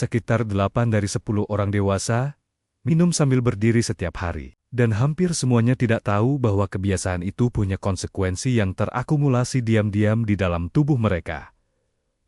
Sekitar 8 dari 10 orang dewasa minum sambil berdiri setiap hari. Dan hampir semuanya tidak tahu bahwa kebiasaan itu punya konsekuensi yang terakumulasi diam-diam di dalam tubuh mereka.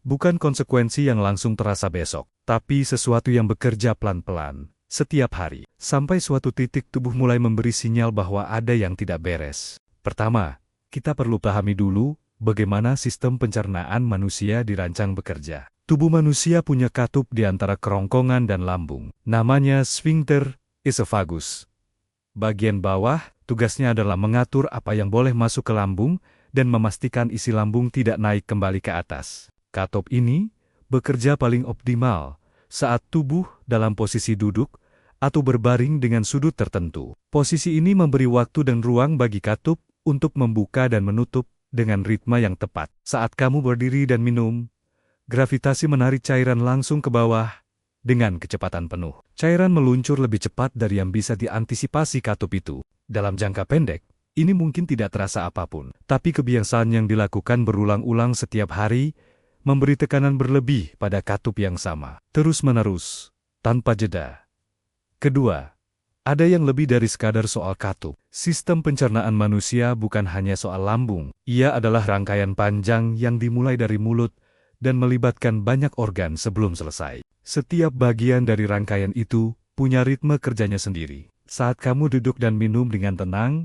Bukan konsekuensi yang langsung terasa besok, tapi sesuatu yang bekerja pelan-pelan, setiap hari. Sampai suatu titik tubuh mulai memberi sinyal bahwa ada yang tidak beres. Pertama, kita perlu pahami dulu bagaimana sistem pencernaan manusia dirancang bekerja. Tubuh manusia punya katup di antara kerongkongan dan lambung. Namanya sphincter esophagus. Bagian bawah, tugasnya adalah mengatur apa yang boleh masuk ke lambung dan memastikan isi lambung tidak naik kembali ke atas. Katup ini bekerja paling optimal saat tubuh dalam posisi duduk atau berbaring dengan sudut tertentu. Posisi ini memberi waktu dan ruang bagi katup untuk membuka dan menutup dengan ritme yang tepat. Saat kamu berdiri dan minum, gravitasi menarik cairan langsung ke bawah dengan kecepatan penuh. Cairan meluncur lebih cepat dari yang bisa diantisipasi katup itu. Dalam jangka pendek, ini mungkin tidak terasa apapun. Tapi kebiasaan yang dilakukan berulang-ulang setiap hari memberi tekanan berlebih pada katup yang sama. Terus-menerus, tanpa jeda. Kedua, ada yang lebih dari sekadar soal katup. Sistem pencernaan manusia bukan hanya soal lambung. Ia adalah rangkaian panjang yang dimulai dari mulut dan melibatkan banyak organ sebelum selesai. Setiap bagian dari rangkaian itu punya ritme kerjanya sendiri. Saat kamu duduk dan minum dengan tenang,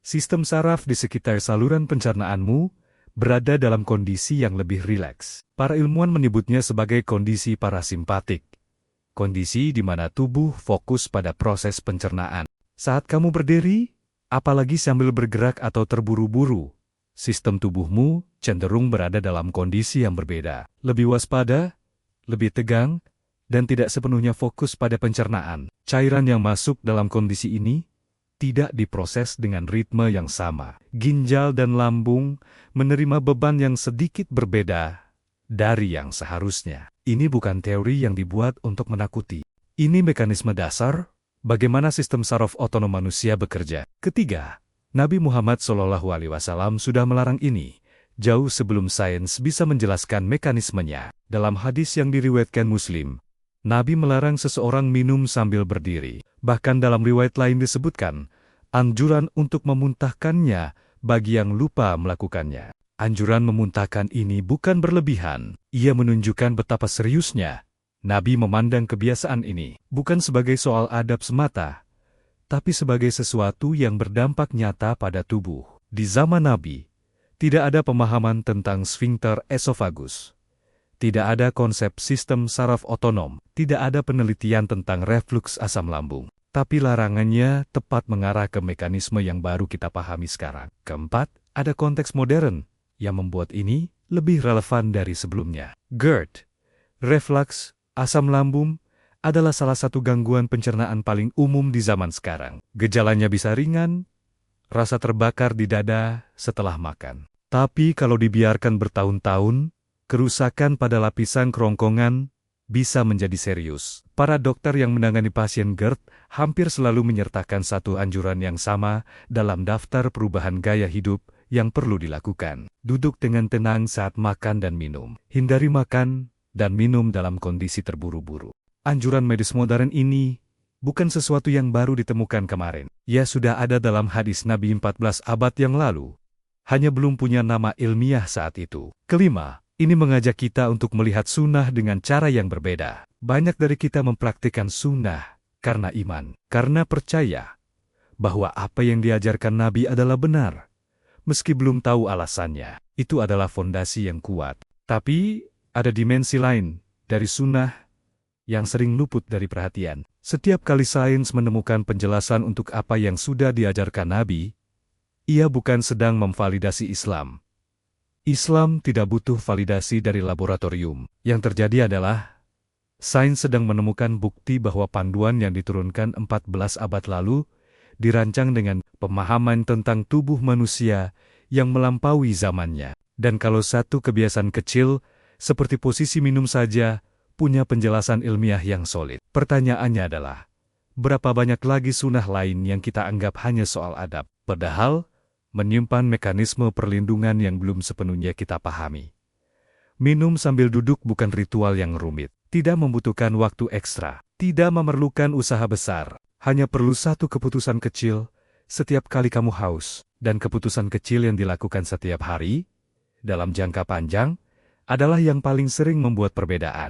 sistem saraf di sekitar saluran pencernaanmu berada dalam kondisi yang lebih rileks. Para ilmuwan menyebutnya sebagai kondisi parasimpatik. Kondisi di mana tubuh fokus pada proses pencernaan. Saat kamu berdiri, apalagi sambil bergerak atau terburu-buru, sistem tubuhmu cenderung berada dalam kondisi yang berbeda. Lebih waspada, lebih tegang, dan tidak sepenuhnya fokus pada pencernaan. Cairan yang masuk dalam kondisi ini tidak diproses dengan ritme yang sama. Ginjal dan lambung menerima beban yang sedikit berbeda dari yang seharusnya. Ini bukan teori yang dibuat untuk menakuti. Ini mekanisme dasar bagaimana sistem saraf otonom manusia bekerja. Ketiga, Nabi Muhammad SAW sudah melarang ini jauh sebelum sains bisa menjelaskan mekanismenya. Dalam hadis yang diriwayatkan Muslim, Nabi melarang seseorang minum sambil berdiri. Bahkan dalam riwayat lain disebutkan, anjuran untuk memuntahkannya bagi yang lupa melakukannya. Anjuran memuntahkan ini bukan berlebihan. Ia menunjukkan betapa seriusnya Nabi memandang kebiasaan ini. Bukan sebagai soal adab semata, tapi sebagai sesuatu yang berdampak nyata pada tubuh. Di zaman Nabi, tidak ada pemahaman tentang sphincter esophagus. Tidak ada konsep sistem saraf otonom. Tidak ada penelitian tentang refluks asam lambung. Tapi larangannya tepat mengarah ke mekanisme yang baru kita pahami sekarang. Keempat, ada konteks modern yang membuat ini lebih relevan dari sebelumnya. GERD, reflux asam lambung, adalah salah satu gangguan pencernaan paling umum di zaman sekarang. Gejalanya bisa ringan, rasa terbakar di dada setelah makan. Tapi kalau dibiarkan bertahun-tahun, kerusakan pada lapisan kerongkongan bisa menjadi serius. Para dokter yang menangani pasien GERD hampir selalu menyertakan satu anjuran yang sama dalam daftar perubahan gaya hidup yang perlu dilakukan. Duduk dengan tenang saat makan dan minum. Hindari makan dan minum dalam kondisi terburu-buru. Anjuran medis modern ini bukan sesuatu yang baru ditemukan kemarin. Ia sudah ada dalam hadis Nabi 14 abad yang lalu. Hanya belum punya nama ilmiah saat itu. Kelima, ini mengajak kita untuk melihat sunnah dengan cara yang berbeda. Banyak dari kita mempraktikkan sunnah karena iman, karena percaya bahwa apa yang diajarkan Nabi adalah benar. Meski belum tahu alasannya, itu adalah fondasi yang kuat. Tapi, ada dimensi lain dari sunnah yang sering luput dari perhatian. Setiap kali sains menemukan penjelasan untuk apa yang sudah diajarkan Nabi, ia bukan sedang memvalidasi Islam. Islam tidak butuh validasi dari laboratorium. Yang terjadi adalah, sains sedang menemukan bukti bahwa panduan yang diturunkan 14 abad lalu dirancang dengan pemahaman tentang tubuh manusia yang melampaui zamannya. Dan kalau satu kebiasaan kecil, seperti posisi minum saja, punya penjelasan ilmiah yang solid. Pertanyaannya adalah, berapa banyak lagi sunnah lain yang kita anggap hanya soal adab, padahal menyimpan mekanisme perlindungan yang belum sepenuhnya kita pahami. Minum sambil duduk bukan ritual yang rumit. Tidak membutuhkan waktu ekstra. Tidak memerlukan usaha besar. Hanya perlu satu keputusan kecil setiap kali kamu haus. Dan keputusan kecil yang dilakukan setiap hari, dalam jangka panjang, adalah yang paling sering membuat perbedaan.